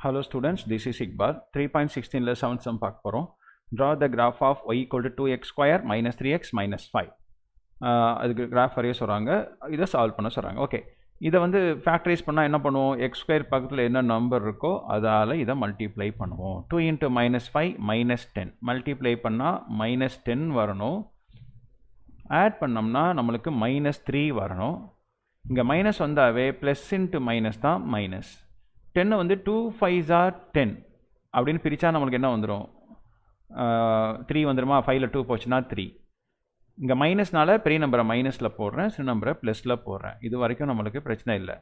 Hello students, this is Iqbal. 3.16 la 7th sum பார்க்க போறோம். Draw the graph of y equal to 2x square minus 3x minus 5. அதுக்கு graph வரைய சொல்றாங்க. இதை solve பண்ண சொல்றாங்க. ஓகே. இதை வந்து ஃபேக்டரைஸ் பண்ணால் என்ன பண்ணுவோம்? x ஸ்கொயர் பக்கத்தில் என்ன நம்பர் இருக்கோ அதால் இதை மல்டிப்ளை பண்ணுவோம். 2 into minus 5 minus 10 மல்டிப்ளை பண்ணால் minus 10 வரணும். ஆட் பண்ணோம்னா நம்மளுக்கு minus 3 வரணும். இங்கே மைனஸ் வந்தாவே ப்ளஸ் இன்ட்டு மைனஸ் தான் மைனஸ். 10 வந்து 2 5s are 10 அப்படின்னு பிரித்தா நம்மளுக்கு என்ன வந்துடும்? 3 வந்துடுமா? 5ல் 2 போச்சுன்னா 3. இங்கே மைனஸ்னால பெரிய நம்பரை மைனஸில் போடுறேன், சின்ன நம்பரை ப்ளஸில் போடுறேன். இது வரைக்கும் நம்மளுக்கு பிரச்சனை இல்லை.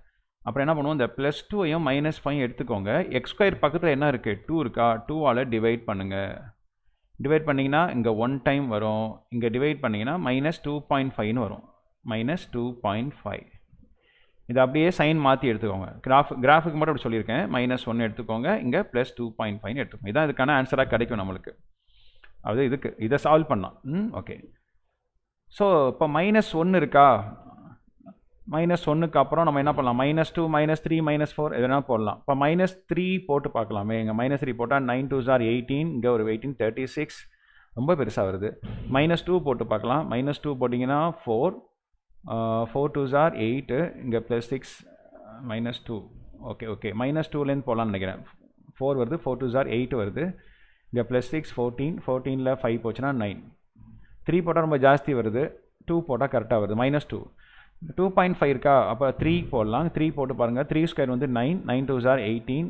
அப்புறம் என்ன பண்ணுவோம்? இந்த ப்ளஸ் 2ஐயும் மைனஸ் 5 எடுத்துக்கோங்க. எக்ஸ் ஸ்கொயர் பக்கத்தில் என்ன இருக்குது? 2 இருக்கா? 2ஆல் டிவைட் பண்ணுங்கள். டிவைட் பண்ணிங்கன்னா இங்கே 1 டைம் வரும். இங்கே டிவைட் பண்ணிங்கன்னா மைனஸ் 2.5ன்னு வரும். மைனஸ் 2.5. இது அப்படியே சைன் மாற்றி எடுத்துக்கோங்க. கிராஃபுக்கு மட்டும் அப்படி சொல்லியிருக்கேன். மைனஸ் 1 எடுத்துக்கோங்க, இங்கே ப்ளஸ் 2.5 எடுத்துக்கோங்க. இதான் இதுக்கான ஆன்சராக கிடைக்கும் நம்மளுக்கு. அது இதுக்கு இதை சால்வ் பண்ணலாம். ஓகே. ஸோ இப்போ மைனஸ் 1 இருக்கா? மைனஸ் 1க்கு அப்புறம் நம்ம என்ன பண்ணலாம்? மைனஸ் 2 மைனஸ் 3 மைனஸ் 4 எதனா போடலாம். இப்போ மைனஸ் 3 போட்டு பார்க்கலாமே. இங்கே மைனஸ் 3 போட்டால் 9 2s are 18, இங்கே ஒரு 18 36, ரொம்ப பெருசாக வருது. மைனஸ் 2 போட்டு பார்க்கலாம். மைனஸ் 2 போட்டிங்கன்னா 4 4 2s are 8, இங்கே ப்ளஸ் 6 மைனஸ் 2. ஓகே மைனஸ் 2லேருந்து போகலான்னு நினைக்கிறேன். 4 வருது, 4 2s are 8 வருது, இங்கே ப்ளஸ் 6 14, 14ல் 5 போச்சுன்னா 9. 3 போட்டால் ரொம்ப ஜாஸ்தி வருது, 2 போட்டால் கரெக்டாக வருது. மைனஸ் 2 2.5 இருக்கா? அப்போ 3 போடலாம். 3 போட்டு பாருங்கள். 3 ஸ்கொயர் வந்து 9, 9 2s are 18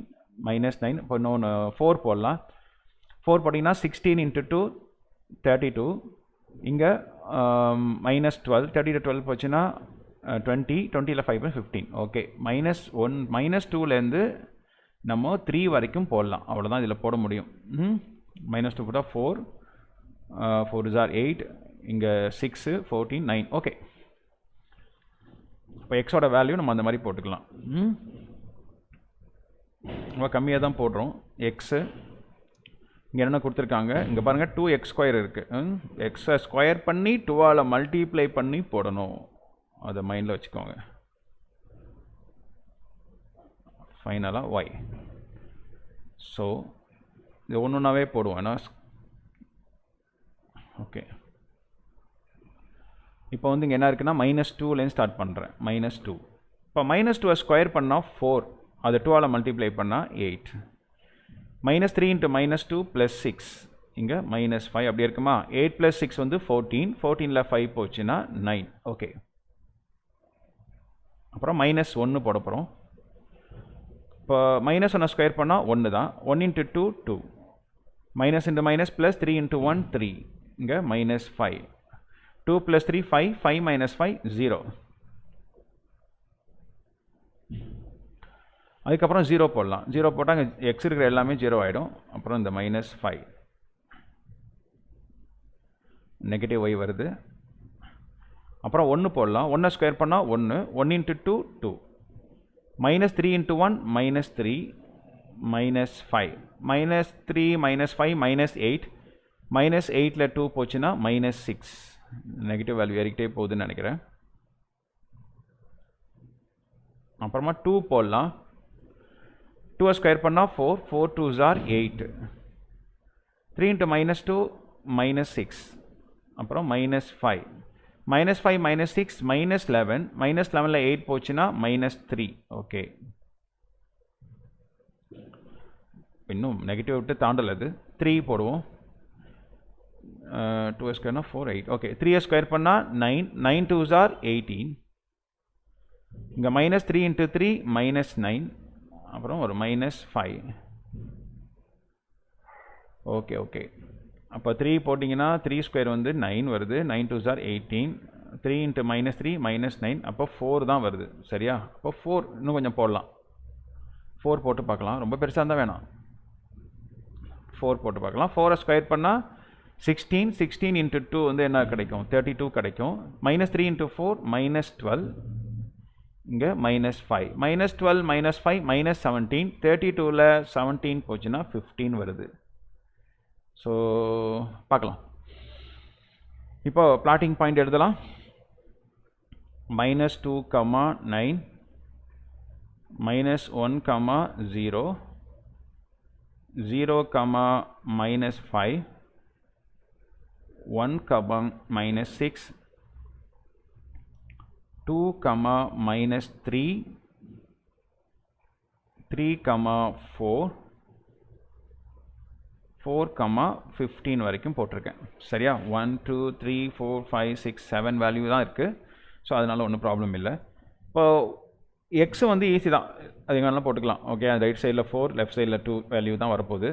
மைனஸ் 9. இப்போ இன்னொன்று 4 போடலாம். 4 போட்டிங்கன்னா 16 into 2 32, இங்கே மைனஸ் 12, 30 to 12 போச்சுன்னா 20, 20ல் 5 15. ஓகே. மைனஸ் 2லேருந்து நம்ம 3 வரைக்கும் போடலாம். அவ்வளோதான் இதில் போட முடியும். மைனஸ் 2 போட்டால் 4 4s are 8, இங்கே 6 14 9. ஓகே. இப்போ எக்ஸோட வேல்யூ நம்ம அந்த மாதிரி போட்டுக்கலாம். ரொம்ப கம்மியாக தான் போடுறோம். எக்ஸு இங்கே என்ன கொடுத்துருக்காங்க? இங்கே பாருங்கள் 2x ஸ்கொயர் இருக்குது. எக்ஸை ஸ்கொயர் பண்ணி 2ஆல் மல்டிப்ளை பண்ணி போடணும். அதை மைண்டில் வச்சுக்கோங்க. ஃபைனலாக y. ஸோ இது ஒன்றுனாவே போடுவோம். ஏன்னா ஓகே. இப்போ வந்து இங்கே என்ன இருக்குன்னா மைனஸ் 2லேருந்து ஸ்டார்ட் பண்ணுறேன். மைனஸ் 2. இப்போ மைனஸ் 2 ஸ்கொயர் பண்ணால் 4, அது 2ஆல் மல்டிப்ளை பண்ணால் 8. மைனஸ் 3 இன்ட்டு மைனஸ் 2 ப்ளஸ் 6, இங்கே மைனஸ் 5 அப்படி இருக்குமா? 8 ப்ளஸ் 6 வந்து 14, 14ல் 5 போச்சுன்னா 9. ஓகே. அப்புறம் மைனஸ் 1 போட போகிறோம். இப்போ மைனஸ் 1 ஸ்கொயர் பண்ணால் 1 தான். 1 into 2 2, minus into minus plus 3 into 1 3, இங்கே மைனஸ் 5. 2 plus 3 5, 5 minus 5 0. அதுக்கப்புறம் 0 போடலாம். 0 போட்டால் அங்கே எக்ஸ் இருக்கிற எல்லாமே 0 ஆகிடும். அப்புறம் இந்த மைனஸ் 5 நெகட்டிவ் y வருது. அப்புறம் 1 போடலாம். 1 ஸ்கொயர் பண்ணால் 1, 1 into 2 2, minus 3 into 1 minus 3 minus 5, minus 3 minus 5 minus 8, minus 8ல் 2 போச்சுன்னா மைனஸ் 6. நெகட்டிவ் வேல்யூ ஏறிக்கிட்டே போகுதுன்னு நினைக்கிறேன். அப்புறமா 2 போடலாம். 2 ஸ்கொயர் பண்ணால் 4, 4 2s are 8, 3 into minus 2 minus 6, அப்புறம் minus 5, minus 5 minus 6 minus 11, minus 11ல் 8 போச்சுன்னா மைனஸ் 3. ஓகே. இன்னும் நெகட்டிவ் விட்டு தாண்டல். அது 3 போடுவோம். 2 ஸ்கொயர்னா 4 8. ஓகே. 3 ஸ்கொயர் பண்ணால் 9, 9 2s are 18, இங்கே மைனஸ் 3 இன்ட்டு 3 மைனஸ் 9, அப்புறம் ஒரு மைனஸ் 5. ஓகே. அப்போ 3 போட்டிங்கன்னா 3 ஸ்கொயர் வந்து 9 வருது. 9 2s are 18, 3 into minus 3 minus 9, அப்போ 4 தான் வருது. சரியா? அப்போ 4 இன்னும் கொஞ்சம் போடலாம். 4 போட்டு பார்க்கலாம். ரொம்ப பெருசாக இருந்தால் வேணாம். 4 போட்டு பார்க்கலாம். 4 ஸ்கொயர் பண்ணால் 16, 16 இன்ட்டு 2 வந்து என்ன கிடைக்கும்? 32 கிடைக்கும். மைனஸ் 3 இன்ட்டு 4 மைனஸ் 12, இங்கே மைனஸ் 5, மைனஸ் 12 மைனஸ் 5 மைனஸ் 17, 32ல் 17 போச்சுன்னா 15 வருது. ஸோ பார்க்கலாம். இப்போ பிளாட்டிங் பாயிண்ட் எழுதலாம். Minus 2, 9, minus 1, 0, 0, minus 5, 1, minus 6, 2, minus 3, 3, 4, 4, 15 வரைக்கும் போட்டிருக்கேன். சரியா? 1, 2, 3, 4, 5, 6, 7 வேல்யூ தான் இருக்குது. ஸோ அதனால் ஒன்றும் ப்ராப்ளம் இல்லை. இப்போ எக்ஸ் வந்து ஈஸி தான், அது எங்கேனாலும் போட்டுக்கலாம். ஓகே, ரைட் சைடில் 4, லெஃப்ட் சைடில் 2 வேல்யூ தான் வரப்போகுது.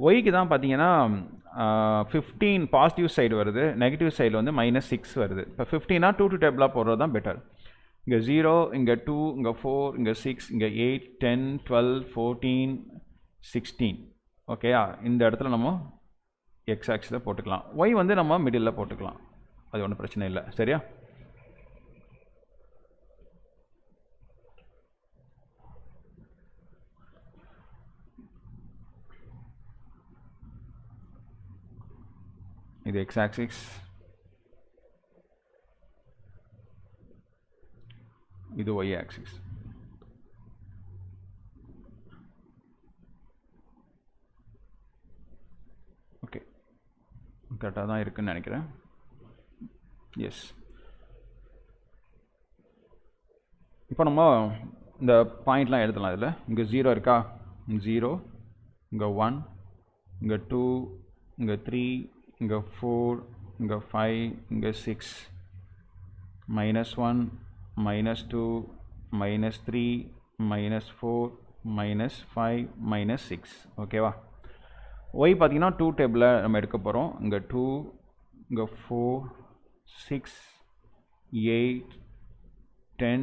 ஒய்க்கு தான் பார்த்தீங்கன்னா 15 பாசிட்டிவ் சைடு வருது, நெகட்டிவ் சைடில் வந்து -6 வருது. இப்போ 15 2 to டேபிளாக போடுறது தான் பெட்டர். இங்கே 0, இங்கே 2, இங்கே 4, இங்கே 6, இங்கே 8, 10, 12, 14, 16. ஓகேயா? இந்த இடத்துல நம்ம எக்ஸ் ஆக்சிஸில் போட்டுக்கலாம். ஒய் வந்து நம்ம மிடில் போட்டுக்கலாம், அது ஒன்றும் பிரச்சனை இல்லை. சரியா? இது எக்ஸ் ஆக்சிஸ், இது ஒய் ஆக்சிஸ். ஓகே, கரெக்டாக தான் இருக்குன்னு நினைக்கிறேன். எஸ். இப்போ நம்ம இந்த பாயிண்ட்லாம் எழுதலாம். இதில் இங்கே 0 இருக்கா? 0, இங்கே 1, இங்கே 2, இங்கே 3, இங்கே 4, இங்கே 5, இங்கே 6, -1, -2, -3, -4, -5, -6. ஓகேவா? ஒய் பார்த்தீங்கன்னா 2 டேபிளில் நம்ம எடுக்க போகிறோம். இங்கே 2, இங்கே 4, 6, 8, 10,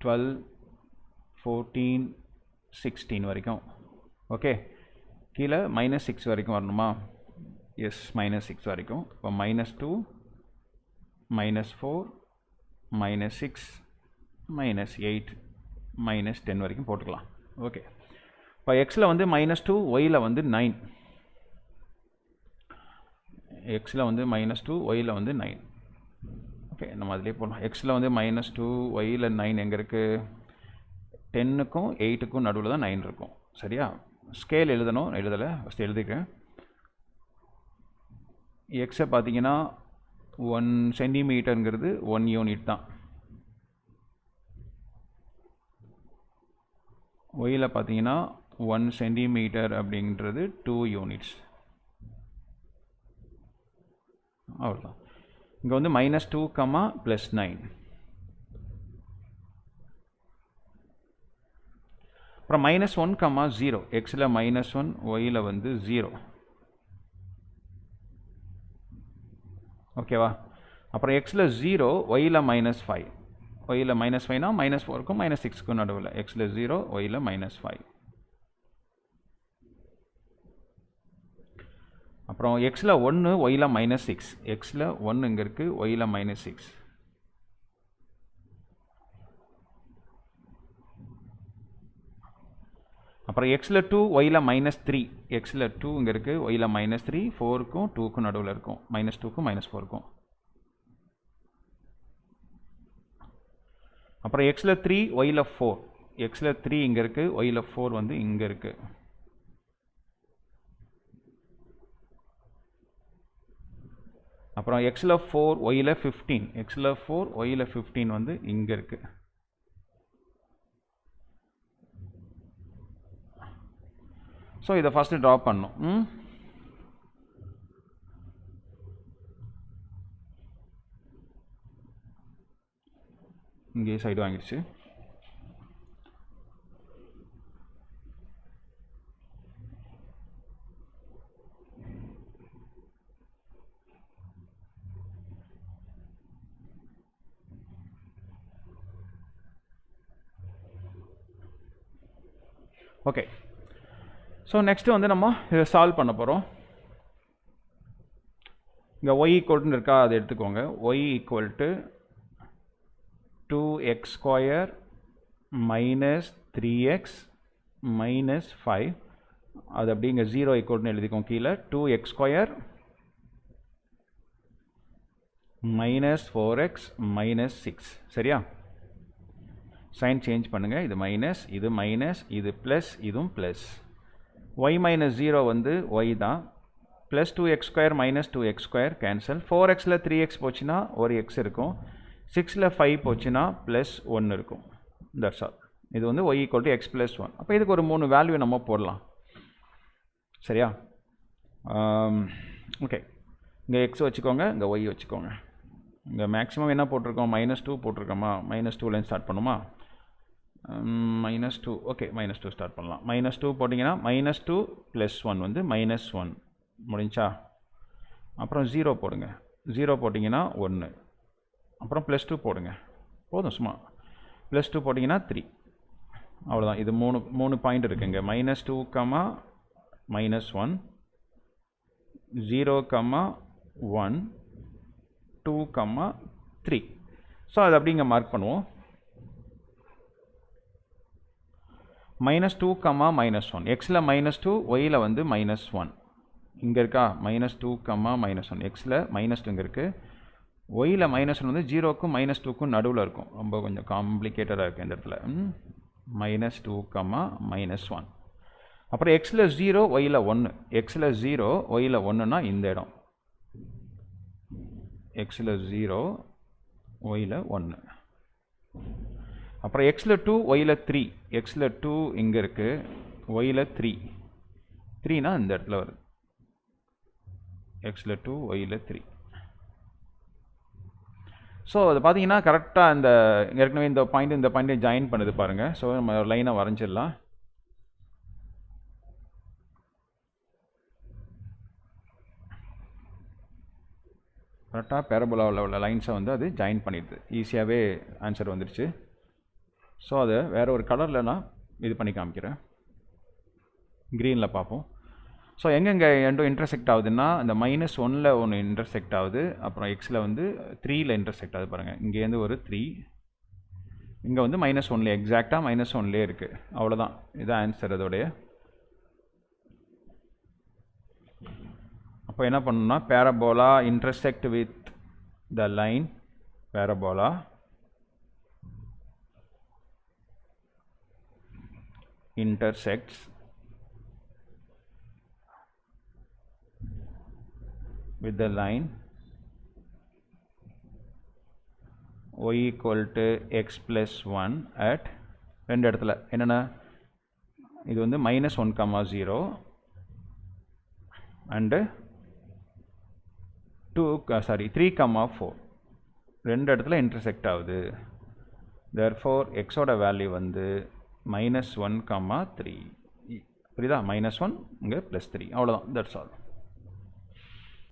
12, 14, 16 வரைக்கும். ஓகே, கீழே -6 வரைக்கும் வரணுமா? எஸ், -6 வரைக்கும். இப்போ -2, -4, -6, -8, -10 வரைக்கும் போட்டுக்கலாம். ஓகே, இப்போ எக்ஸில் வந்து -2, ஒயில் வந்து 9. எக்ஸில் வந்து -2, ஒயில் வந்து 9. ஓகே, நம்ம அதிலே போடலாம். எக்ஸில் வந்து -2, ஒயில் 9 எங்கே இருக்குது? 10க்கும் 8க்கும் நடுவில் தான் 9 இருக்கும். சரியா? ஸ்கேல் எழுதணும், எழுதலை, ஃபஸ்ட்டு எழுதிக்கிறேன். எக்ஸை பார்த்தீங்கன்னா 1 சென்டிமீட்டருங்கிறது 1 யூனிட் தான். ஒயில் பார்த்தீங்கன்னா 1 சென்டிமீட்டர் அப்படின்றது 2 யூனிட்ஸ். அவ்வளோதான். இங்கே வந்து -2, +9. அப்புறம் -1, 0. எக்ஸில் -1, ஒயில் வந்து 0. ஓகேவா? அப்புறம் எக்ஸில் 0, ஒயில் -5. ஒயில் -5னா -4க்கும் -6க்கும் நடுவில். எக்ஸில் 0, ஒயில் -5. அப்புறம் எக்ஸில் 1, ஒயில் -6. எக்ஸில் 1 இங்கே இருக்குது, ஒயில் -6. அப்புறம் எக்ஸில் 2, ஒயில் -3. எக்ஸில் 2 இங்கே இருக்குது, ஒயில் -3. 4க்கும் 2க்கும் நடுவில் இருக்கும், -2க்கும் -4க்கும். அப்புறம் எக்ஸில் 3, ஒயில் 4. எக்ஸில் 3 இங்கே இருக்குது, ஒயில் 4 வந்து இங்கே இருக்குது. அப்புறம் எக்ஸில் 4, ஒயில் 15. எக்ஸில் 4, ஒயில் 15 வந்து இங்கே இருக்குது. ஸோ இதை ஃபஸ்ட்டு ட்ரா பண்ணணும். இங்கே சைடு வாங்கிடுச்சு. ஓகே, ஸோ நெக்ஸ்ட்டு வந்து நம்ம இதை சால்வ் பண்ண போகிறோம். இங்கே ஒய் ஈக்குவல்ட்டுன்னு இருக்கா, அதை எடுத்துக்கோங்க. Y equal to 2x² - 3x - 5. அது அப்படி இங்கே 0 ஈக்குவல்ட்டுன்னு எழுதிக்கோங்க. கீழே 2x² - 4x - 6. சரியா? சைன் சேஞ்ச் பண்ணுங்கள். இது மைனஸ், இது மைனஸ், இது ப்ளஸ், இதுவும் ப்ளஸ். y minus 0 வந்து y தான் plus 2x square minus 2x square cancel 4xல 3x போச்சுனா ஒரு x இருக்கும் 6ல 5 போச்சுனா plus 1 இருக்கும் that's all இது வந்து y equal to x plus 1 அப்போ இதுக்கு ஒரு 3 வேல்யூ நம்ம போடலாம் சரியா ஓகே இங்கே x வச்சுக்கோங்க இங்கே y வச்சுக்கோங்க இங்கே மேக்ஸிமம் என்ன போட்டிருக்கோம் -2 போட்டிருக்கோமா -2லேருந்து ஸ்டார்ட் பண்ணுமா -2 ஓகே -2 ஸ்டார்ட் பண்ணலாம் -2 போட்டிங்கன்னா -2 + 1 வந்து -1 முடிஞ்சா அப்புறம் 0 போடுங்க 0 போட்டிங்கன்னா 1 அப்புறம் +2 போடுங்க போதும் சும்மா +2 போட்டிங்கன்னா 3 அவ்வளோதான் இது மூணு பாயிண்ட் இருக்குங்க -2, -1 0, 1 2, 3 ஸோ அது அப்படிங்க மார்க் பண்ணுவோம் -2, -1 xல -2 yல வந்து -1 இங்கே இருக்கா -2, -1 xல -2 இங்கே இருக்குது yல -1 வந்து 0க்கும் -2க்கும் நடுவில் இருக்கும் ரொம்ப கொஞ்சம் காம்ப்ளிகேட்டடாக இருக்குது இந்த இடத்துல -2, -1 அப்புறம் xல 0 yல 1 xல 0 yல 1னா இந்த இடம் xல 0 yல 1 அப்புறம் xல 2 yல 3 xல 2 இங்கே இருக்குது yல 3னா இந்த இடத்துல வருது xல 2 yல 3 ஸோ அது பார்த்தீங்கன்னா கரெக்டாக இந்த ஏற்கனவே இந்த பாயிண்ட் ஜாயின் பண்ணுது பாருங்கள் ஸோ நம்ம லைனை வரைஞ்சிடலாம் கரெக்டாக பேரபோலாவில் உள்ள லைன்ஸை வந்து அது ஜாயின் பண்ணிடுது ஈஸியாகவே ஆன்சர் வந்துடுச்சு ஸோ அதை வேறு ஒரு கலரில் நான் இது பண்ணி காமிக்கிறேன் க்ரீனில் பார்ப்போம் ஸோ எங்கெங்கே ரெண்டும் இன்டர்செக்ட் ஆகுதுன்னா இந்த -1ல் ஒன்று இன்டர்செக்ட் ஆகுது அப்புறம் எக்ஸில் வந்து 3ல் இன்டர்செக்ட் ஆகுது பாருங்கள் இங்கேருந்து ஒரு 3 இங்கே வந்து -1லே எக்ஸாக்டாக -1லே இருக்குது அவ்வளோதான் இதுதான் ஆன்சர் அதோடைய அப்போ என்ன பண்ணணும்னா parabola intersect with the line parabola intersects with the line y equal to x plus 1 at ரெண்டு இடத்துல என்னென்ன இது வந்து -1, 0 and 3, 4 ரெண்டு இடத்துல intersect ஆகுது therefore x ஓட வேல்யூ வந்து -1, 3 புரியுதா -1 இங்கே +3 அவ்வளோதான் தட்ஸ் ஆல்